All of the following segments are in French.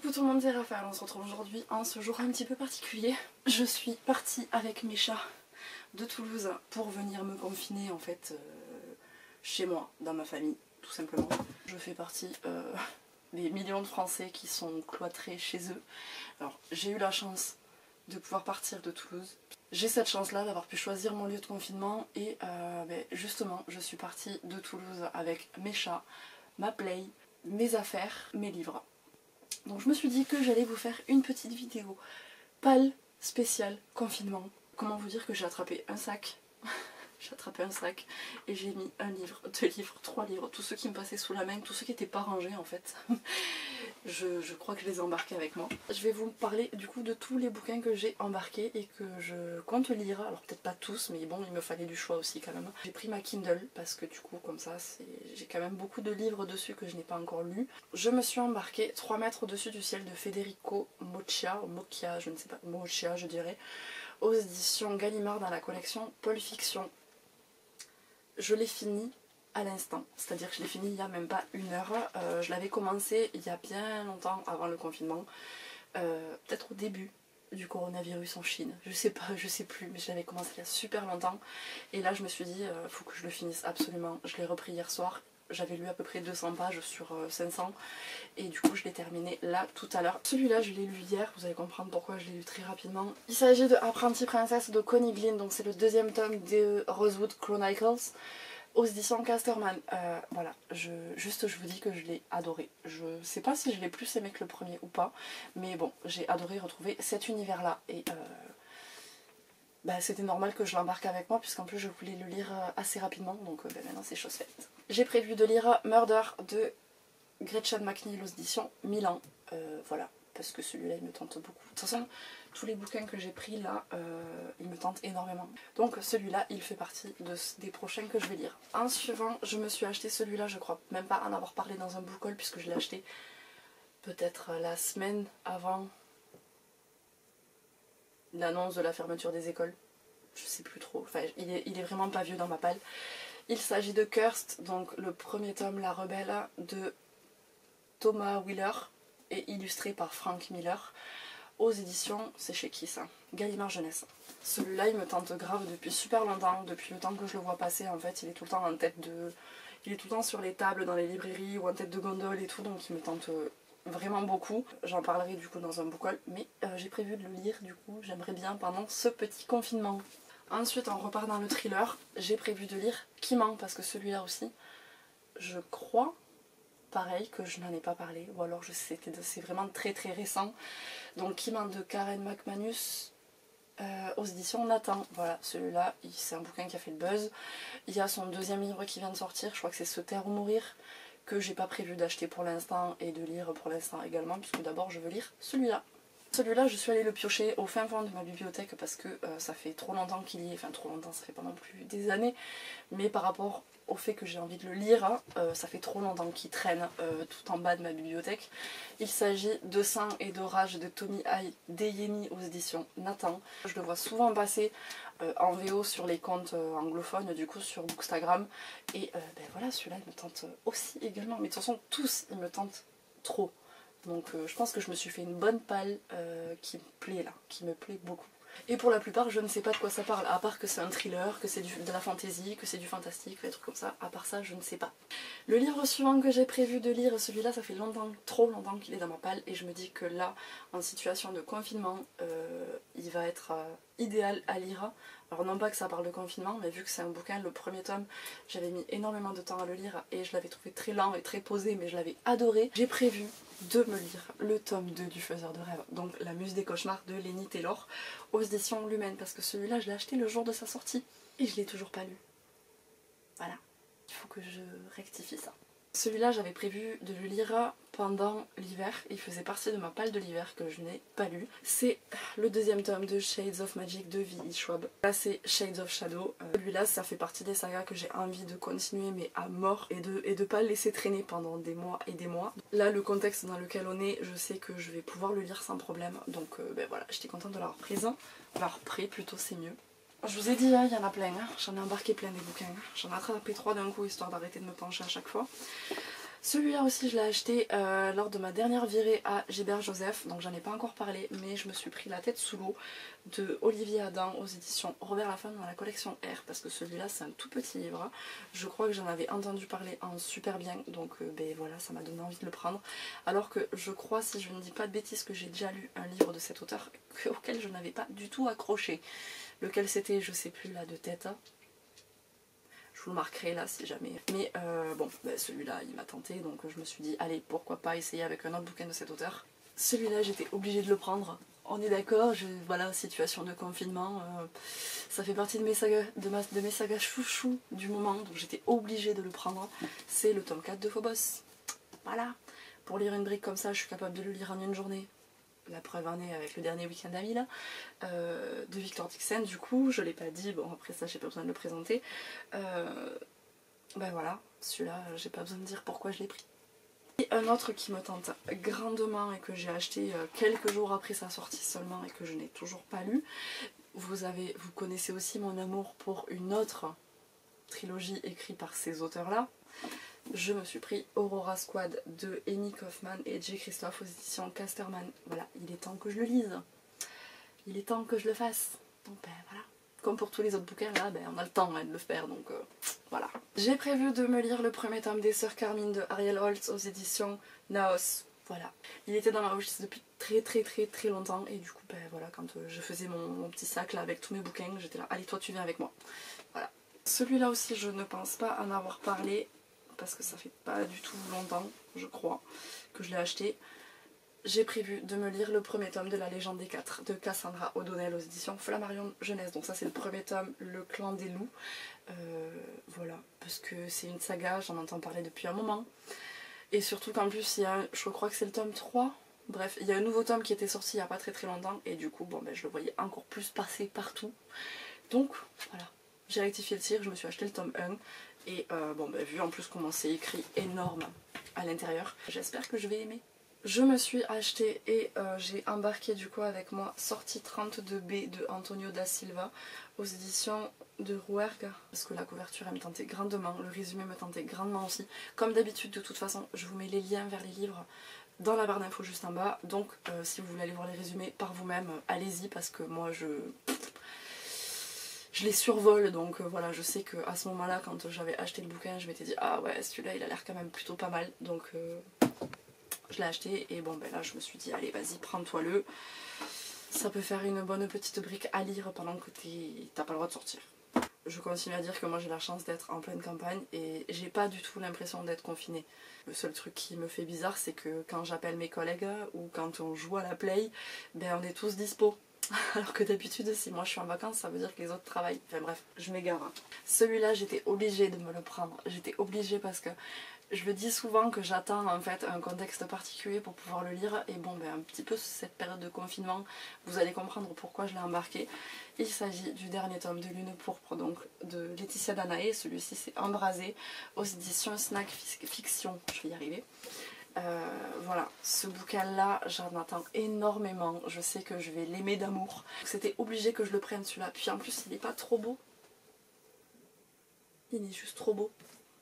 Coucou tout le monde, c'est Raphaël, on se retrouve aujourd'hui en ce jour un petit peu particulier. Je suis partie avec mes chats de Toulouse pour venir me confiner en fait chez moi, dans ma famille, tout simplement. Je fais partie des millions de Français qui sont cloîtrés chez eux. Alors j'ai eu la chance de pouvoir partir de Toulouse. J'ai cette chance là d'avoir pu choisir mon lieu de confinement et justement je suis partie de Toulouse avec mes chats, ma play, mes affaires, mes livres. Donc je me suis dit que j'allais vous faire une petite vidéo pâle spéciale confinement. Comment vous dire que j'ai attrapé un sac j'ai attrapé un sac et j'ai mis un livre, 2 livres, 3 livres, tous ceux qui me passaient sous la main, tous ceux qui n'étaient pas rangés en fait. Je crois que je les ai embarqués avec moi. Je vais vous parler du coup de tous les bouquins que j'ai embarqués et que je compte lire. Alors peut-être pas tous, mais bon, il me fallait du choix aussi quand même. J'ai pris ma Kindle parce que du coup comme ça, j'ai quand même beaucoup de livres dessus que je n'ai pas encore lus. Je me suis embarquée 3 mètres au-dessus du ciel de Federico Moccia, je ne sais pas, Moccia je dirais, aux éditions Gallimard dans la collection Pulp Fiction. Je l'ai fini à l'instant, c'est-à-dire que je l'ai fini il n'y a même pas une heure. Je l'avais commencé il y a bien longtemps avant le confinement, peut-être au début du coronavirus en Chine, je sais pas, je sais plus, mais je l'avais commencé il y a super longtemps et là je me suis dit faut que je le finisse absolument. Je l'ai repris hier soir, j'avais lu à peu près 200 pages sur 500 et du coup je l'ai terminé là tout à l'heure. Celui-là je l'ai lu hier, vous allez comprendre pourquoi je l'ai lu très rapidement. Il s'agit de Apprentie Princesse de Connie Glynn, donc c'est le 2e tome de Rosewood Chronicles aux éditions Casterman. Voilà, je vous dis que je l'ai adoré. Je sais pas si je l'ai plus aimé que le premier ou pas, mais bon, j'ai adoré retrouver cet univers là et c'était normal que je l'embarque avec moi puisqu'en plus je voulais le lire assez rapidement, donc maintenant c'est chose faite. J'ai prévu de lire Murder de Gretchen McNeil aux éditions Milan, voilà, parce que celui-là il me tente beaucoup. De toute façon, tous les bouquins que j'ai pris là, ils me tentent énormément. Donc celui-là, il fait partie des prochains que je vais lire. En suivant, je me suis acheté celui-là, je crois même pas en avoir parlé dans un book haul puisque je l'ai acheté peut-être la semaine avant l'annonce de la fermeture des écoles. Je sais plus trop, enfin il est vraiment pas vieux dans ma palle. Il s'agit de Cursed, donc le premier tome, La Rebelle, de Thomas Wheeler et illustré par Frank Miller aux éditions, c'est chez qui ça? Gallimard Jeunesse. Celui-là il me tente grave depuis super longtemps, depuis le temps que je le vois passer en fait, il est tout le temps en tête de... Il est tout le temps sur les tables dans les librairies ou en tête de gondole et tout, donc il me tente vraiment beaucoup. J'en parlerai du coup dans un book haul, mais j'ai prévu de le lire du coup, j'aimerais bien pendant ce petit confinement. Ensuite on repart dans le thriller, j'ai prévu de lire Qui ment parce que celui-là aussi, je crois, pareil que je n'en ai pas parlé, ou alors c'est vraiment très très récent. Donc Qui ment de Karen McManus aux éditions Nathan. Voilà, celui-là c'est un bouquin qui a fait le buzz. Il y a son 2e livre qui vient de sortir, je crois que c'est Se taire ou mourir, que j'ai pas prévu d'acheter pour l'instant et de lire pour l'instant également, puisque d'abord je veux lire celui-là. Celui-là je suis allée le piocher au fin fond de ma bibliothèque parce que ça fait trop longtemps qu'il y est, enfin trop longtemps, ça fait pas non plus des années, mais par rapport au fait que j'ai envie de le lire, ça fait trop longtemps qu'il traîne tout en bas de ma bibliothèque. Il s'agit de Sang et d'orage de Tommy Adeyemi aux éditions Nathan. Je le vois souvent passer en VO sur les comptes anglophones, du coup sur Bookstagram, et voilà, celui-là il me tente aussi également, mais de toute façon tous ils me tentent trop. Donc je pense que je me suis fait une bonne palle qui me plaît là, qui me plaît beaucoup. Et pour la plupart je ne sais pas de quoi ça parle, à part que c'est un thriller, que c'est de la fantasy, que c'est du fantastique, des trucs comme ça, à part ça je ne sais pas. Le livre suivant que j'ai prévu de lire, celui-là ça fait longtemps, trop longtemps qu'il est dans ma palle et je me dis que là, en situation de confinement, il va être idéal à lire. Alors non pas que ça parle de confinement, mais vu que c'est un bouquin, le premier tome, j'avais mis énormément de temps à le lire et je l'avais trouvé très lent et très posé, mais je l'avais adoré. J'ai prévu de me lire le tome 2 du Faiseur de rêves, donc La Muse des cauchemars de Lenny Taylor, aux éditions Lumen, parce que celui-là je l'ai acheté le jour de sa sortie et je l'ai toujours pas lu. Voilà, il faut que je rectifie ça. Celui-là j'avais prévu de le lire pendant l'hiver, il faisait partie de ma palle de l'hiver que je n'ai pas lu. C'est le 2e tome de Shades of Magic de V.E. Schwab. Là c'est Shades of Shadow. Celui-là ça fait partie des sagas que j'ai envie de continuer mais à mort et de pas le laisser traîner pendant des mois et des mois. Là le contexte dans lequel on est, je sais que je vais pouvoir le lire sans problème, donc voilà, j'étais contente de l'avoir présent. Alors prêt plutôt, c'est mieux. Je vous ai dit, il y en a plein, j'en ai embarqué plein des bouquins, j'en ai attrapé 3 d'un coup histoire d'arrêter de me pencher à chaque fois. Celui-là aussi je l'ai acheté lors de ma dernière virée à Gilbert Joseph, donc j'en ai pas encore parlé, mais je me suis pris la tête sous l'eau de Olivier Adam aux éditions Robert Laffont dans la collection R, parce que celui-là c'est un tout petit livre. Je crois que j'en avais entendu parler en super bien, donc ben voilà, ça m'a donné envie de le prendre. Alors que je crois, si je ne dis pas de bêtises, que j'ai déjà lu un livre de cet auteur auquel je n'avais pas du tout accroché. Lequel c'était, je sais plus là de tête. Je vous le marquerai là si jamais. Mais bon, bah, celui-là il m'a tenté, donc je me suis dit allez, pourquoi pas essayer avec un autre bouquin de cet auteur. Celui-là j'étais obligée de le prendre. On est d'accord, voilà, situation de confinement, ça fait partie de mes sagas, de mes sagas chouchou du moment, donc j'étais obligée de le prendre. C'est le tome 4 de Phobos. Voilà, pour lire une brique comme ça, je suis capable de le lire en une journée. La preuve en est avec le dernier week-end d'amis là, de Victor Dixon. Du coup, je l'ai pas dit, bon après ça j'ai pas besoin de le présenter. Ben voilà, celui-là j'ai pas besoin de dire pourquoi je l'ai pris. Et un autre qui me tente grandement et que j'ai acheté quelques jours après sa sortie seulement et que je n'ai toujours pas lu. Vous connaissez aussi mon amour pour une autre trilogie écrite par ces auteurs-là. Je me suis pris Aurora Squad de Amy Kaufman et J. Christophe aux éditions Casterman. Voilà, il est temps que je le lise. Il est temps que je le fasse. Donc ben voilà. Comme pour tous les autres bouquins là, ben, on a le temps de le faire, donc voilà. J'ai prévu de me lire le premier tome des Sœurs Carmine de Ariel Holtz aux éditions Naos. Voilà. Il était dans ma wishlist depuis très longtemps et du coup ben voilà, quand je faisais mon petit sac là avec tous mes bouquins, j'étais là, allez toi tu viens avec moi. Voilà. Celui-là aussi je ne pense pas en avoir parlé parce que ça fait pas du tout longtemps, je crois, que je l'ai acheté. J'ai prévu de me lire le premier tome de La Légende des Quatre de Cassandra O'Donnell aux éditions Flammarion Jeunesse. Donc ça c'est le premier tome, Le Clan des Loups. Voilà, parce que c'est une saga, j'en entends parler depuis un moment. Et surtout qu'en plus, il y a, je crois que c'est le tome 3. Bref, il y a un nouveau tome qui était sorti il n'y a pas très longtemps. Et du coup, bon, ben, je le voyais encore plus passer partout. Donc voilà, j'ai rectifié le tir, je me suis acheté le tome 1. Et bon, ben, vu en plus comment c'est écrit énorme à l'intérieur, j'espère que je vais aimer. Je me suis acheté et j'ai embarqué du coup avec moi Sortie 32B de Antonio da Silva aux éditions de Rouergue, parce que la couverture elle me tentait grandement, le résumé me tentait grandement aussi. Comme d'habitude, de toute façon, je vous mets les liens vers les livres dans la barre d'infos juste en bas, donc si vous voulez aller voir les résumés par vous-même, allez-y, parce que moi je les survole, donc voilà, je sais qu'à ce moment-là, quand j'avais acheté le bouquin, je m'étais dit ah ouais, celui-là il a l'air quand même plutôt pas mal, donc je l'ai acheté et bon ben là je me suis dit allez vas-y prends-toi le, ça peut faire une bonne petite brique à lire pendant que t'as pas le droit de sortir. Je continue à dire que moi j'ai la chance d'être en pleine campagne et j'ai pas du tout l'impression d'être confinée. Le seul truc qui me fait bizarre c'est que quand j'appelle mes collègues ou quand on joue à la play, ben on est tous dispo. Alors que d'habitude si moi je suis en vacances ça veut dire que les autres travaillent. Enfin bref, je m'égare. Celui-là j'étais obligée de me le prendre. J'étais obligée parce que je le dis souvent que j'attends en fait un contexte particulier pour pouvoir le lire et bon ben un petit peu cette période de confinement vous allez comprendre pourquoi je l'ai embarqué. Il s'agit du dernier tome de Lune Pourpre, donc de Laetitia Danaé, celui-ci c'est Embrasé aux éditions Snack Fiction, je vais y arriver. Voilà, ce bouquin là j'en attends énormément, je sais que je vais l'aimer d'amour. C'était obligé que je le prenne celui-là, puis en plus il n'est pas trop beau, il est juste trop beau.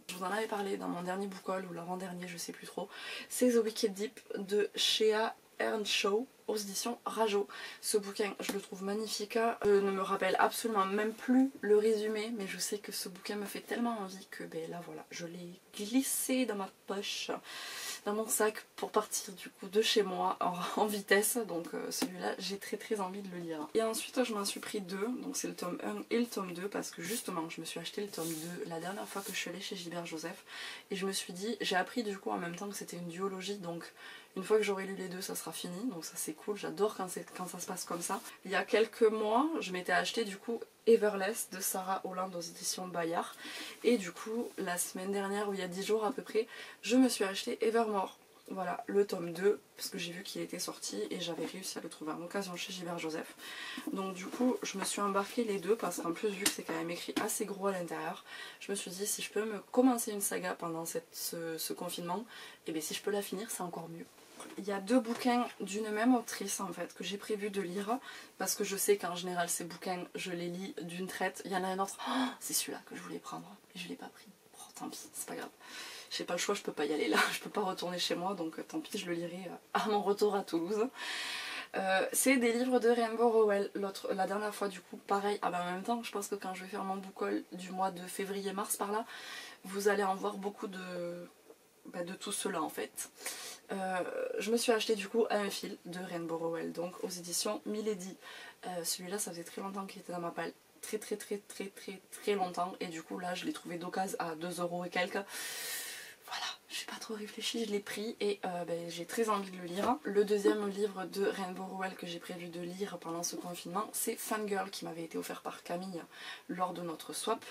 Je vous en avais parlé dans mon dernier book haul ou l'avant-dernier, je sais plus trop. C'est The Wicked Deep de Shea Earnshaw aux éditions Rajo. Ce bouquin, je le trouve magnifique. Je ne me rappelle absolument même plus le résumé, mais je sais que ce bouquin me fait tellement envie que ben là voilà, je l'ai glissé dans ma poche, dans mon sac pour partir du coup de chez moi en vitesse. Donc celui-là, j'ai très envie de le lire. Et ensuite, je m'en suis pris deux. Donc c'est le tome 1 et le tome 2 parce que justement, je me suis acheté le tome 2 la dernière fois que je suis allée chez Gilbert Joseph. Et je me suis dit, j'ai appris du coup en même temps que c'était une duologie. Donc une fois que j'aurai lu les deux, ça sera fini. Donc ça c'est cool, j'adore quand ça se passe comme ça. Il y a quelques mois, je m'étais acheté du coup Everless de Sarah Holland aux éditions Bayard. Et du coup, la semaine dernière, ou il y a 10 jours à peu près, je me suis acheté Evermore. Voilà, le tome 2, parce que j'ai vu qu'il était sorti et j'avais réussi à le trouver en occasion chez Gilbert Joseph. Donc du coup, je me suis embarqué les deux parce qu'en plus, vu que c'est quand même écrit assez gros à l'intérieur, je me suis dit si je peux me commencer une saga pendant ce confinement, et bien si je peux la finir, c'est encore mieux. Il y a deux bouquins d'une même autrice en fait que j'ai prévu de lire parce que je sais qu'en général ces bouquins je les lis d'une traite. Il y en a un autre, oh, c'est celui-là que je voulais prendre et je ne l'ai pas pris. Oh, tant pis, c'est pas grave. j'ai pas le choix, je peux pas y aller là, je peux pas retourner chez moi, donc tant pis, je le lirai à mon retour à Toulouse. C'est des livres de Rainbow Rowell. La dernière fois du coup pareil, ah bah en même temps je pense que quand je vais faire mon book haul du mois de février-mars par là, vous allez en voir beaucoup de tout cela en fait. Je me suis acheté du coup un fil de Rainbow Rowell, donc aux éditions Milady. Celui-là ça faisait très longtemps qu'il était dans ma palle, très longtemps, et du coup là je l'ai trouvé d'occasion à 2 € et quelques. Voilà, j'ai pas trop réfléchi, je l'ai pris et j'ai très envie de le lire. Le deuxième livre de Rainbow Rowell que j'ai prévu de lire pendant ce confinement, c'est Fangirl, qui m'avait été offert par Camille lors de notre swap.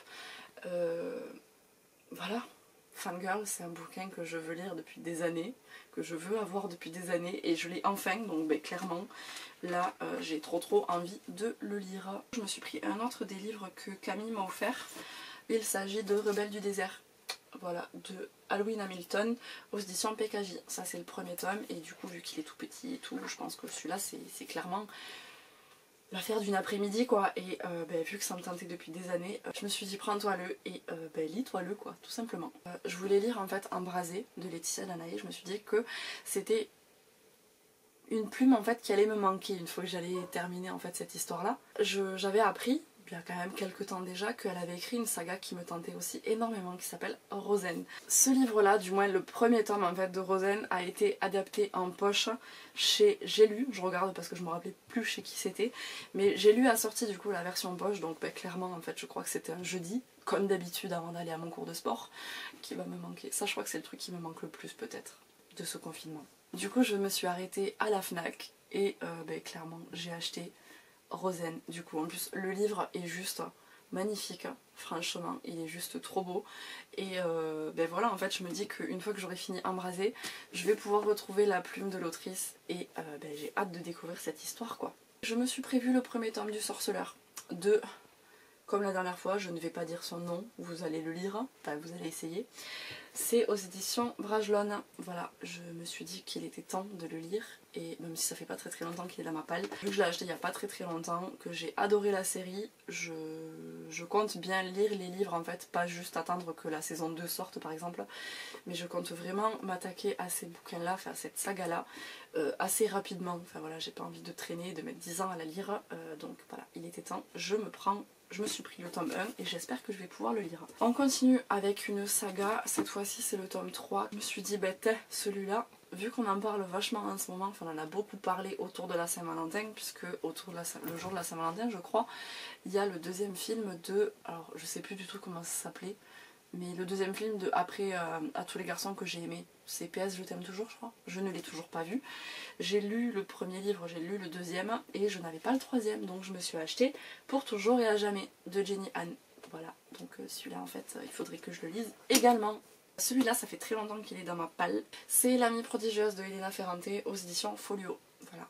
Voilà, Fangirl, c'est un bouquin que je veux lire depuis des années, que je veux avoir depuis des années, et je l'ai enfin, donc clairement, là j'ai trop envie de le lire. Je me suis pris un autre des livres que Camille m'a offert, il s'agit de Rebelles du désert. Voilà, de Halloween Hamilton aux éditions PKJ. Ça c'est le premier tome, et du coup vu qu'il est tout petit et tout, je pense que celui-là c'est clairement l'affaire d'une après-midi quoi. Et vu que ça me tentait depuis des années, je me suis dit prends-toi-le et lis-toi-le quoi, tout simplement. Je voulais lire en fait Embrasé de Laetitia Danaé. Je me suis dit que c'était une plume en fait qui allait me manquer une fois que j'allais terminer en fait cette histoire là. J'avais appris il y a quand même quelques temps déjà qu'elle avait écrit une saga qui me tentait aussi énormément, qui s'appelle Rosen. Ce livre là, du moins le premier tome en fait de Rosen, a été adapté en poche chez J'ai lu, je regarde parce que je me rappelais plus chez qui c'était, mais J'ai lu a sorti du coup la version poche, donc clairement en fait je crois que c'était un jeudi, comme d'habitude avant d'aller à mon cours de sport, qui va me manquer. Ça je crois que c'est le truc qui me manque le plus peut-être de ce confinement. Du coup je me suis arrêtée à la Fnac et clairement j'ai acheté Rosen. Du coup en plus le livre est juste magnifique, franchement il est juste trop beau, et voilà, en fait je me dis qu'une fois que j'aurai fini Embrasé, je vais pouvoir retrouver la plume de l'autrice, et j'ai hâte de découvrir cette histoire quoi. Je me suis prévu le premier tome du Sorceleur de, comme la dernière fois, je ne vais pas dire son nom, vous allez le lire, enfin vous allez essayer. C'est aux éditions Brajlon. Voilà, je me suis dit qu'il était temps de le lire, et même si ça fait pas très longtemps qu'il est dans ma palle, vu que je l'ai acheté il y a pas très longtemps, que j'ai adoré la série, je compte bien lire les livres en fait, pas juste attendre que la saison 2 sorte par exemple, mais je compte vraiment m'attaquer à ces bouquins là, enfin à cette saga là, assez rapidement. Enfin voilà, j'ai pas envie de traîner, de mettre 10 ans à la lire, donc voilà, il était temps, je me suis pris le tome 1 et j'espère que je vais pouvoir le lire. On continue avec une saga, cette fois-ci c'est le tome 3. Je me suis dit, celui-là, vu qu'on en parle vachement en ce moment, enfin on en a beaucoup parlé autour de la Saint-Valentin, puisque autour de le jour de la Saint-Valentin je crois, il y a le deuxième film de, alors je sais plus du tout comment ça s'appelait, mais le deuxième film de Après à tous les garçons que j'ai aimé, c'est PS Je t'aime toujours je crois, je ne l'ai toujours pas vu. J'ai lu le premier livre, j'ai lu le deuxième et je n'avais pas le troisième, donc je me suis acheté Pour toujours et à jamais de Jenny Han. Voilà, donc celui-là en fait il faudrait que je le lise également. Celui-là ça fait très longtemps qu'il est dans ma palle, c'est L'amie prodigieuse de Elena Ferrante aux éditions Folio. Voilà.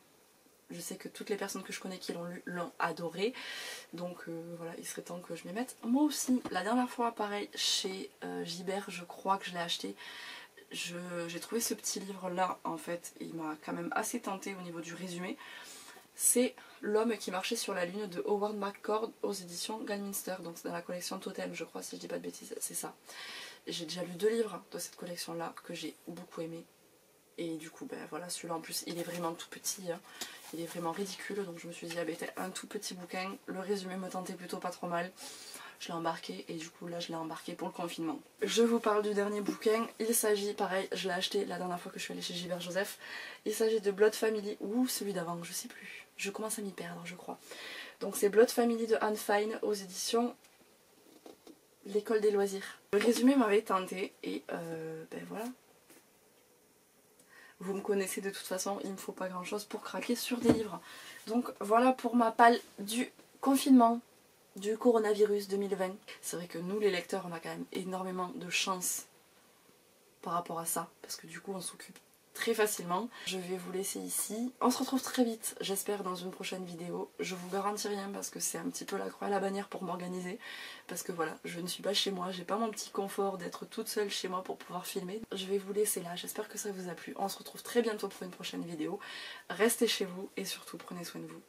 Je sais que toutes les personnes que je connais qui l'ont lu l'ont adoré, donc voilà, il serait temps que je m'y mette. Moi aussi, la dernière fois, pareil, chez Gibert, je crois que je l'ai acheté. J'ai trouvé ce petit livre là, en fait, et il m'a quand même assez tenté au niveau du résumé. C'est L'homme qui marchait sur la lune de Howard McCord aux éditions Galminster, donc c'est dans la collection Totem, je crois, si je dis pas de bêtises, c'est ça. J'ai déjà lu 2 livres de cette collection là que j'ai beaucoup aimé. Et du coup, voilà, celui-là en plus, il est vraiment tout petit, hein. Il est vraiment ridicule, donc je me suis dit, un tout petit bouquin, le résumé me tentait plutôt pas trop mal. Je l'ai embarqué, et du coup là je l'ai embarqué pour le confinement. Je vous parle du dernier bouquin, il s'agit, pareil, je l'ai acheté la dernière fois que je suis allée chez Gilbert Joseph. Il s'agit de Blood Family, ou celui d'avant, je sais plus, je commence à m'y perdre je crois. Donc c'est Blood Family de Anne Fine aux éditions L'École des loisirs. Le résumé m'avait tenté, et voilà. Vous me connaissez de toute façon, il me faut pas grand chose pour craquer sur des livres. Donc voilà pour ma palle du confinement, du coronavirus 2020. C'est vrai que nous les lecteurs, on a quand même énormément de chance par rapport à ça, parce que du coup on s'occupe très facilement. Je vais vous laisser ici. On se retrouve très vite, j'espère, dans une prochaine vidéo. Je vous garantis rien parce que c'est un petit peu la croix à la bannière pour m'organiser. Parce que voilà, je ne suis pas chez moi, j'ai pas mon petit confort d'être toute seule chez moi pour pouvoir filmer. Je vais vous laisser là, j'espère que ça vous a plu. On se retrouve très bientôt pour une prochaine vidéo. Restez chez vous et surtout prenez soin de vous.